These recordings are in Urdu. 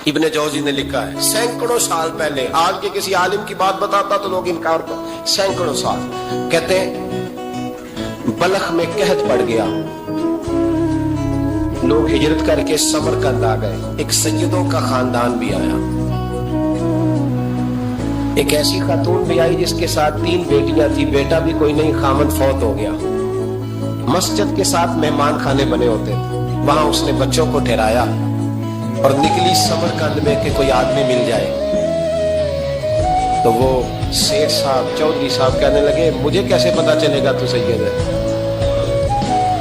ابن جوزی نے لکھا ہے سینکڑوں سال پہلے، آج کے کسی عالم کی بات بتاتا تو لوگ انکار کرتے، سینکڑوں سال کہتے ہیں بلخ میں قحط پڑ گیا، لوگ ہجرت کر کے سمرقند آ گئے، ایک سیدوں کا خاندان بھی آیا، ایک ایسی خاتون بھی آئی جس کے ساتھ 3 بیٹیاں تھی، بیٹا بھی کوئی نہیں، خامد فوت ہو گیا، مسجد کے ساتھ مہمان خانے بنے ہوتے تھے، وہاں اس نے بچوں کو ٹھہرایا اور نکلی سمرقند میں کہ کوئی آدمی مل جائے، تو وہ سیٹھ صاحب چودھری صاحب کہنے لگے مجھے کیسے پتا چلے گا تو سید ہے،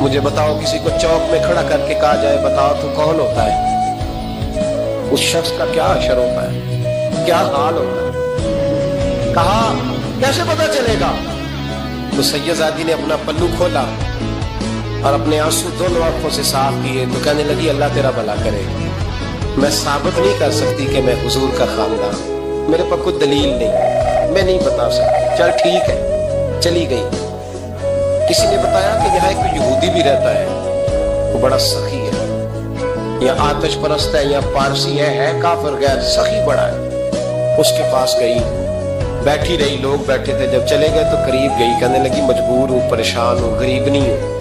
مجھے بتاؤ، کسی کو چوک میں کھڑا کر کے کہا جائے بتاؤ تو کون ہوتا ہے، اس شخص کا کیا اشر ہوتا ہے، کیا حال ہوتا ہے، کہا کیسے پتا چلے گا؟ تو سید زادی نے اپنا پلو کھولا اور اپنے آنسو دونوں آنکھوں سے صاف کیے تو کہنے لگی اللہ تیرا بھلا کرے، میں ثابت نہیں کر سکتی کہ میں حضور کا خاندان، میرے پاس کوئی دلیل نہیں، میں نہیں بتا سکتی، چل ٹھیک ہے، چلی گئی۔ کسی نے بتایا کہ یہاں ایک یہودی بھی رہتا ہے، وہ بڑا سخی ہے، یا آتش پرست ہے یا پارسی ہے کافر غیر، سخی بڑا ہے، اس کے پاس گئی، بیٹھی رہی، لوگ بیٹھے تھے، جب چلے گئے تو قریب گئی، کہنے لگی مجبور ہوں، پریشان ہوں، غریب نہیں ہوں،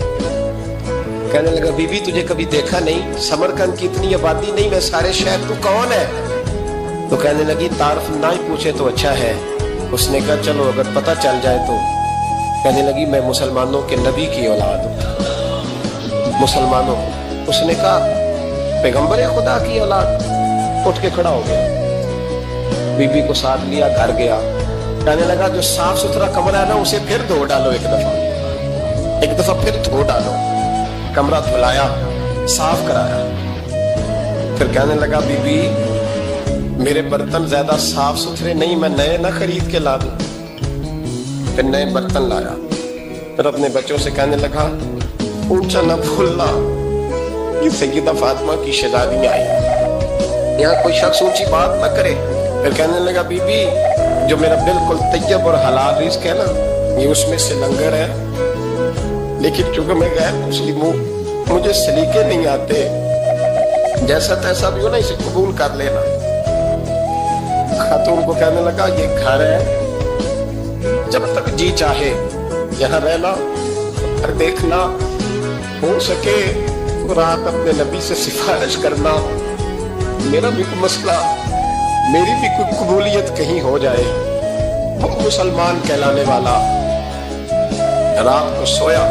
کہنے لگا بی بی تجھے کبھی دیکھا نہیں، سمرقند کی اتنی آبادی نہیں، میں سارے شہر، تو کون ہے؟ تو کہنے لگی تعارف نہ ہی پوچھے تو اچھا ہے۔ اس نے کہا چلو اگر پتہ چل جائے تو، کہنے لگی میں مسلمانوں کے نبی کی اولاد ہوں، مسلمانوں، اس نے کہا پیغمبر خدا کی اولاد، اٹھ کے کھڑا ہو گیا، بی بی کو ساتھ لیا، گھر گیا، کہنے لگا جو صاف ستھرا کمرہ ہے نا اسے پھر دھو ڈالو، ایک دفعہ پھر دھو ڈالو، کمرہ دھلایا، صاف کرایا، پھر کہنے لگا بی بی میرے برتن زیادہ صاف ستھرے نہیں، میں نئے نہ خرید کے لا دوں، پھر نئے برتن لایا، پھر اپنے بچوں سے کہنے لگا اونچا نہ بھولنا، یہ سیدہ فاطمہ کی شہزادی آئی، یہاں کوئی شخص اونچی بات نہ کرے۔ پھر کہنے لگا بی بی جو میرا بالکل طیب اور حلال رزق ہے نا، یہ اس میں سے لنگر ہے، لیکن چونکہ میں غیر مسلم ہوں، مجھے سلیقے نہیں آتے، جیسا تیسا بھی ہو نا اسے قبول کر لینا۔ خاتون کو کہنے لگا یہ گھر ہے، جب تک جی چاہے یہاں رہنا اور دیکھنا، ہو سکے تو رات اپنے نبی سے سفارش کرنا، میرا بھی کوئی مسئلہ، میری بھی کوئی قبولیت کہیں ہو جائے، وہ مسلمان کہلانے والا۔ رات کو سویا،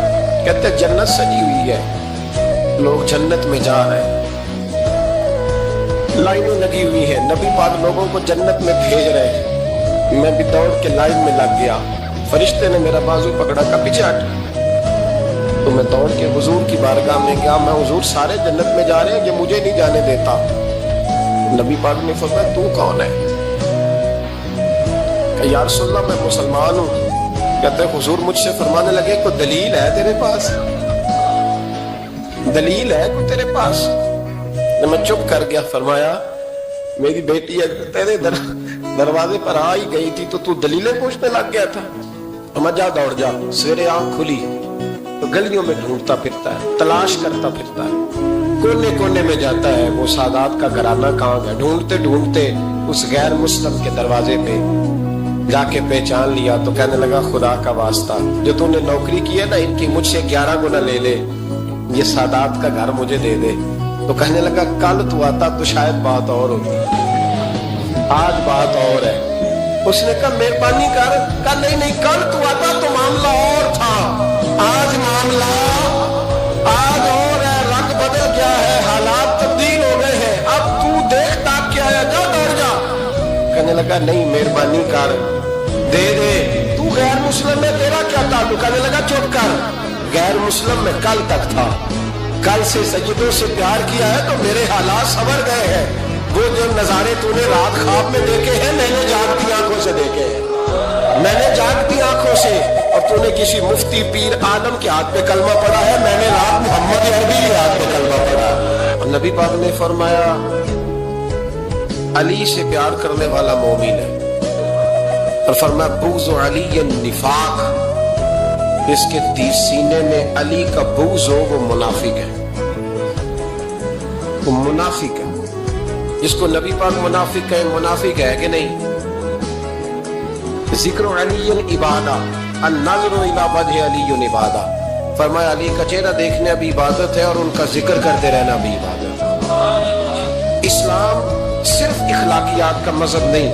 کہتے جنت سجی ہوئی ہے، لوگ جنت میں جا رہے ہیں، لائنیں لگی ہوئی ہیں، نبی پاک لوگوں کو جنت میں بھیج رہے ہیں، میں بھی دوڑ کے لائن میں لگ گیا، فرشتے نے میرا بازو پکڑا کہ پیچھے ہٹ، تو میں دوڑ کے حضور کی بارگاہ میں گیا، میں حضور سارے جنت میں جا رہے ہیں، یہ مجھے نہیں جانے دیتا۔ نبی پاک نے فرمایا تو کون ہے؟ کہ یا رسول اللہ میں مسلمان ہوں۔ کہتے ہیں حضور مجھ سے فرمانے لگے کوئی دلیل ہے تیرے پاس؟ دلیل ہے کوئی تیرے پاس؟ میں چپ کر گیا، فرمایا میری بیٹی تیرے دروازے پر آ ہی گئی تھی تو دلیلیں پوچھنے لگ گیا تھا؟ میں جا دوڑ جا، سویرے آنکھ کھلی تو گلیوں میں ڈھونڈتا پھرتا ہے، تلاش کرتا پھرتا ہے، کونے کونے میں جاتا ہے وہ سادات کا گھرانہ کہاں گیا، ڈھونڈتے ڈھونڈتے اس غیر مسلم کے دروازے پہ جا کے پہچان لیا، تو کہنے لگا خدا کا واسطہ جو تو نے نوکری کی ہے نا ان کی مجھ سے 11 گنا لے لے، یہ سادات کا گھر مجھے دے دے۔ تو کہنے لگا کل تو آتا تو شاید بات اور ہوتی، آج بات اور ہے۔ اس نے کہا مہربانی کر، کہا نہیں کل تو آتا تو معاملہ اور تھا، آج معاملہ آج اور ہے، رنگ بدل گیا ہے، حالات تبدیل ہو گئے ہیں، اب تو دیکھتا کیا ہے، جا دوڑ جا۔ کہنے لگا نہیں مہربانی کر، دے دے، تو غیر مسلم میں تیرا کیا تعلق؟ کہنے لگا چپ کر، غیر مسلم میں کل تک تھا، کل سے سیدوں سے پیار کیا ہے تو میرے حالات سنور گئے ہیں، وہ جو نظارے تو نے رات خواب میں دیکھے ہیں میں نے جاگتی آنکھوں سے دیکھے ہیں، میں نے جاگتی آنکھوں سے، اور تو نے کسی مفتی پیر عالم کے ہاتھ پہ کلمہ پڑھا ہے، میں نے رات محمد عربی کے ہاتھ پہ کلمہ پڑھا۔ اور نبی پاک نے فرمایا علی سے پیار کرنے والا مومن ہے، اور فرمایا بغض علی النفاق، جس کے سینے میں علی کا بغض ہو وہ منافق ہے، وہ منافق ہے۔ جس کو نبی پاک منافق کہے، منافق ہے کہ نہیں؟ ذکر علی عبادہ، النظر الی وجہ علی عبادہ، فرمایا علی کا چہرہ دیکھنا بھی عبادت ہے اور ان کا ذکر کرتے رہنا بھی عبادت ہے۔ اسلام صرف اخلاقیات کا مذہب نہیں،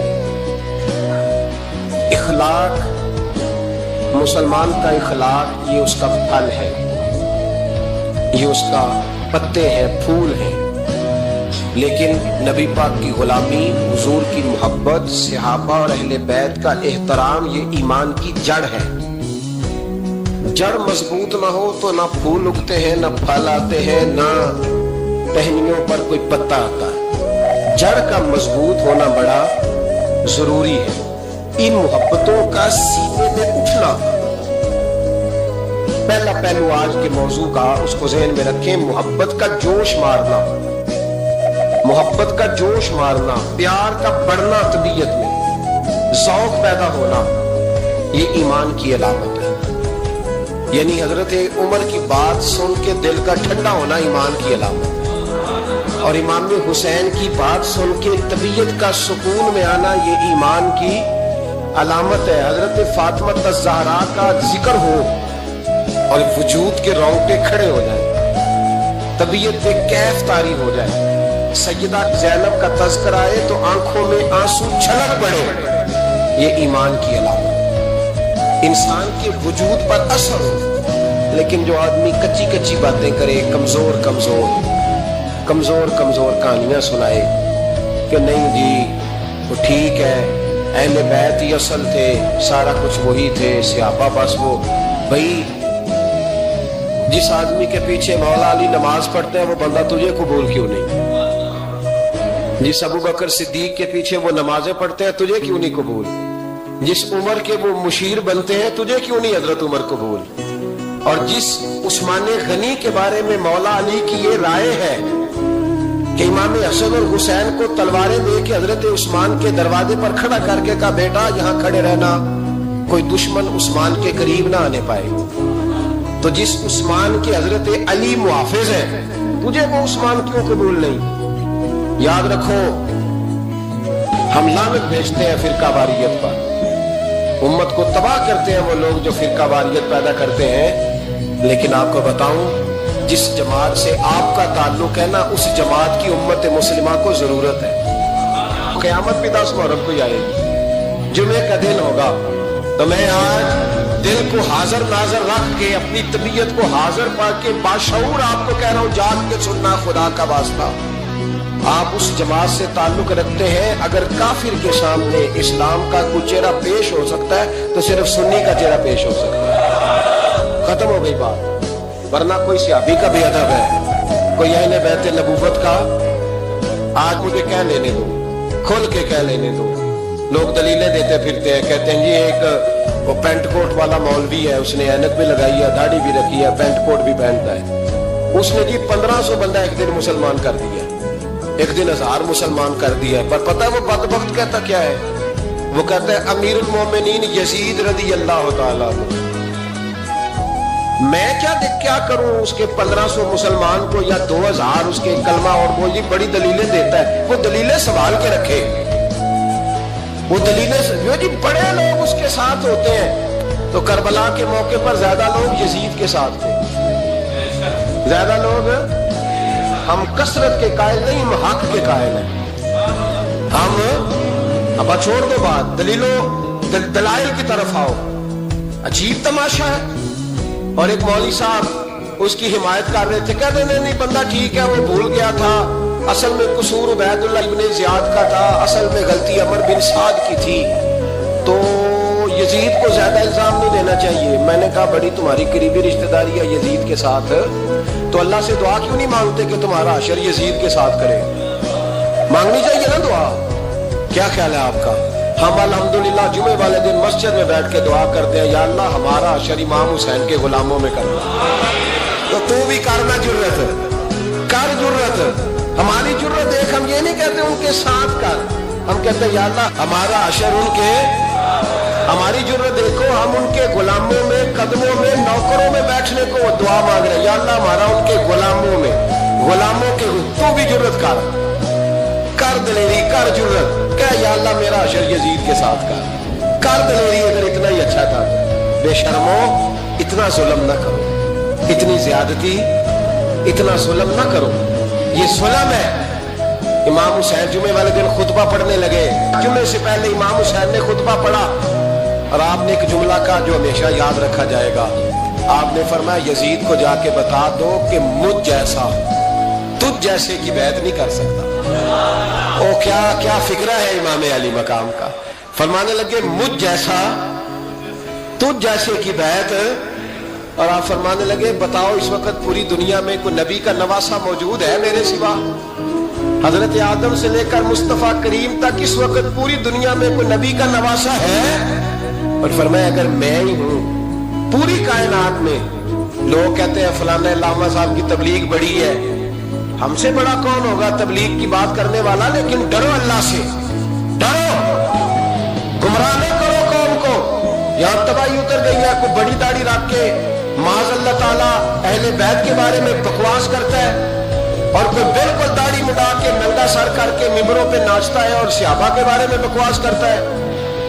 اخلاق، مسلمان کا اخلاق یہ اس کا پھل ہے، یہ اس کا پتے ہیں، پھول ہیں۔ لیکن نبی پاک کی غلامی، حضور کی محبت، صحابہ اور اہل بیت کا احترام یہ ایمان کی جڑ ہے۔ جڑ مضبوط نہ ہو تو نہ پھول اگتے ہیں، نہ پھل آتے ہیں، نہ ٹہنیوں پر کوئی پتا آتا ہے۔ جڑ کا مضبوط ہونا بڑا ضروری ہے۔ ان محبتوں کا سینے میں اٹھنا، پہلا پہلو آج کے موضوع کا اس کو ذہن میں رکھیں، محبت کا جوش مارنا، محبت کا جوش مارنا، پیار کا بڑھنا، طبیعت میں ذوق پیدا ہونا، یہ ایمان کی علامت ہے۔ یعنی حضرت عمر کی بات سن کے دل کا ٹھنڈا ہونا ایمان کی علامت ہے، اور امام حسین کی بات سن کے طبیعت کا سکون میں آنا یہ ایمان کی علامت ہے۔ حضرت فاطمہ الزہرا کا ذکر ہو اور وجود کے رونگٹے کھڑے ہو جائیں، طبیعت پہ کیف طاری ہو جائے، سیدہ زینب کا تذکر آئے تو آنکھوں میں آنسو چھلک پڑے، یہ ایمان کی علامت، انسان کے وجود پر اثر ہو۔ لیکن جو آدمی کچی کچی باتیں کرے، کمزور کہانیاں سنائے کہ نہیں جی وہ ٹھیک ہے، اہل بیت ہی اصل تھے، سارا کچھ وہی تھے، صحابہ بس وہ، بھائی جس آدمی کے پیچھے مولا علی نماز پڑھتے ہیں وہ بندہ تجھے قبول کیوں نہیں؟ جس ابو بکر صدیق کے پیچھے وہ نمازیں پڑھتے ہیں تجھے کیوں نہیں قبول؟ جس عمر کے وہ مشیر بنتے ہیں تجھے کیوں نہیں حضرت عمر قبول؟ اور جس عثمان غنی کے بارے میں مولا علی کی یہ رائے ہے کہ امام حسن اور حسین کو تلواریں دے کے حضرت عثمان کے دروازے پر کھڑا کر کے کہا بیٹا یہاں کھڑے رہنا، کوئی دشمن عثمان کے قریب نہ آنے پائے، تو جس عثمان کے حضرت علی محافظ ہیں تجھے وہ عثمان کیوں قبول نہیں؟ یاد رکھو، ہم لعنت بھیجتے ہیں فرقہ واریت پر، امت کو تباہ کرتے ہیں وہ لوگ جو فرقہ واریت پیدا کرتے ہیں۔ لیکن آپ کو بتاؤں، جس جماعت سے آپ کا تعلق ہے نا، اس جماعت کی امت مسلمہ کو ضرورت ہے۔ قیامت بھی 10 محرم کو ہی آئے گی، جمعے کا دن ہوگا، تو میں آج دل کو حاضر ناظر رکھ کے، اپنی طبیعت کو حاضر پا کے باشعور آپ کو کہہ رہا ہوں، جاگ کے سننا خدا کا واسطہ۔ آپ اس جماعت سے تعلق رکھتے ہیں، اگر کافر کے سامنے اسلام کا کوئی چہرہ پیش ہو سکتا ہے تو صرف سنی کا چہرہ پیش ہو سکتا ہے، ختم ہو گئی بات۔ ورنہ کوئی صحابی کا بھی ادب ہے، کوئی اہل بیت نبوت کا، آج مجھے کہہ لینے دو، کھل کے کہہ لینے دو۔ لوگ دلیلیں دیتے پھرتے ہیں، کہتے ہیں جی ایک وہ پینٹ کوٹ والا مولوی ہے، اس نے اینک بھی لگائی ہے، داڑھی بھی رکھی ہے، پینٹ کوٹ بھی پہنتا ہے، اس نے جی 1500 بندہ ایک دن مسلمان کر دیا، ایک دن 1000 مسلمان کر دیا۔ پر پتہ ہے وہ بدبخت کہتا کیا ہے؟ وہ کہتا ہے امیر المومنین یزید رضی اللہ تعالیٰ عنہ، میں کیا کروں اس کے 1500 مسلمان کو یا 2000 اس کے کلمہ، اور وہ یہ بڑی دلیلیں دیتا ہے، وہ دلیلیں سنبھال کے رکھے، وہ دلیلیں جو جی بڑے لوگ اس کے ساتھ ہوتے ہیں، تو کربلا کے موقع پر زیادہ لوگ یزید کے ساتھ تھے، زیادہ لوگ، ہم کثرت کے قائل نہیں، ہم حق کے قائل ہیں، ہم اب چھوڑ دو بات، دلائل کی طرف آؤ۔ عجیب تماشا ہے، اور ایک مولوی صاحب اس کی حمایت کر رہے تھے، کہتے نہیں بندہ ٹھیک ہے، وہ بھول گیا تھا، اصل میں قصور عبید اللہ ابن زیاد کا تھا، اصل میں غلطی عمر بن سعد کی تھی، تو یزید کو زیادہ الزام نہیں دینا چاہیے۔ میں نے کہا بڑی تمہاری قریبی رشتہ داری ہے یزید کے ساتھ، تو اللہ سے دعا کیوں نہیں مانگتے کہ تمہارا حشر یزید کے ساتھ کرے؟ مانگنی چاہیے نا دعا، کیا خیال ہے آپ کا؟ ہم الحمدللہ جمعے والے دن مسجد میں بیٹھ کے دعا کرتے ہیں، یا اللہ ہمارا حشر امام حسین کے غلاموں میں کرنا، تو بھی کرنا، جرت کر، جرت ہماری جرت دیکھ، ہم یہ نہیں کہتے ان کے ساتھ کر، ہم کہتے ہیں یا اللہ ہمارا حشر ان کے، ہماری جرت دیکھو، ہم ان کے غلاموں میں، قدموں میں، نوکروں میں بیٹھنے کو وہ دعا مانگ رہے ہیں، یا اللہ ہمارا ان کے غلاموں میں، غلاموں کے، تو بھی جرت کر کر دلیری، کر جرت، کہ یا اللہ میرا حشر یزید کے ساتھ کر دلیری اگر اتنا ہی اچھا تھا۔ بے شرمو، اتنا ظلم نہ کرو، اتنی زیادتی، اتنا ظلم نہ کرو، یہ ظلم ہے۔ امام حسین جمعے والے دن خطبہ پڑھنے لگے، جمعے سے پہلے امام حسین نے خطبہ پڑھا اور آپ نے ایک جملہ کہا جو ہمیشہ یاد رکھا جائے گا۔ آپ نے فرمایا یزید کو جا کے بتا دو کہ مجھ جیسا تجھ جیسے کی بیعت نہیں کر سکتا۔ او کیا فکرہ ہے امام علی مقام کا۔ فرمانے لگے مجھ جیسا تجھ جیسے کی بیعت، اور آپ فرمانے لگے بتاؤ اس وقت پوری دنیا میں کوئی نبی کا نواسا موجود ہے میرے سوا؟ حضرت آدم سے لے کر مصطفیٰ کریم تک اس وقت پوری دنیا میں کوئی نبی کا نواسا ہے؟ اور فرمایا اگر میں ہی ہوں پوری کائنات میں، لوگ کہتے ہیں فلانا علامہ صاحب کی تبلیغ بڑی ہے، ہم سے بڑا کون ہوگا تبلیغ کی بات کرنے والا؟ لیکن ڈرو اللہ سے، ڈرو، گمراہ نہ کرو قوم کو۔ یہاں تباہی اتر گئی ہے، کوئی بڑی داڑھی رکھ کے معاذ اللہ تعالیٰ اہل بیت کے بارے میں بکواس کرتا ہے، اور کوئی بالکل داڑھی مڈا کے ننگا سر کر کے ممبروں پہ ناچتا ہے اور صحابہ کے بارے میں بکواس کرتا ہے۔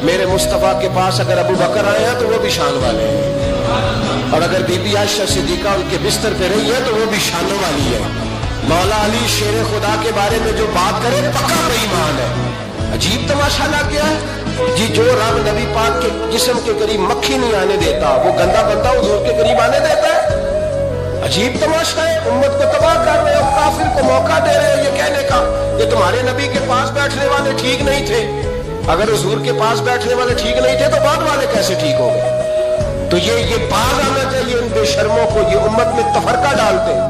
میرے مصطفیٰ کے پاس اگر ابو بکر آئے ہیں تو وہ بھی شان والے ہیں، اور اگر بی بی عائشہ صدیقہ ان کے بستر پہ رہی ہے تو وہ بھی شانوں والی ہے۔ مولا علی شیر خدا کے بارے میں جو بات کرے پکا بے ایمان ہے۔ عجیب تماشا لگ گیا ہے جی، جو رب نبی پاک کے جسم کے قریب مکھی نہیں آنے دیتا وہ گندا بندہ حضور کے قریب آنے دیتا ہے؟ عجیب تماشا ہے، امت کو تباہ کر رہے ہو، کافر کو موقع دے رہے ہو یہ کہنے کا کہ تمہارے نبی کے پاس بیٹھنے والے ٹھیک نہیں تھے۔ اگر حضور کے پاس بیٹھنے والے ٹھیک نہیں تھے تو بعد والے کیسے ٹھیک ہو گئے؟ تو یہ باز آنا چاہیے ان بے شرموں کو، یہ امت میں تفرقہ ڈالتے ہیں۔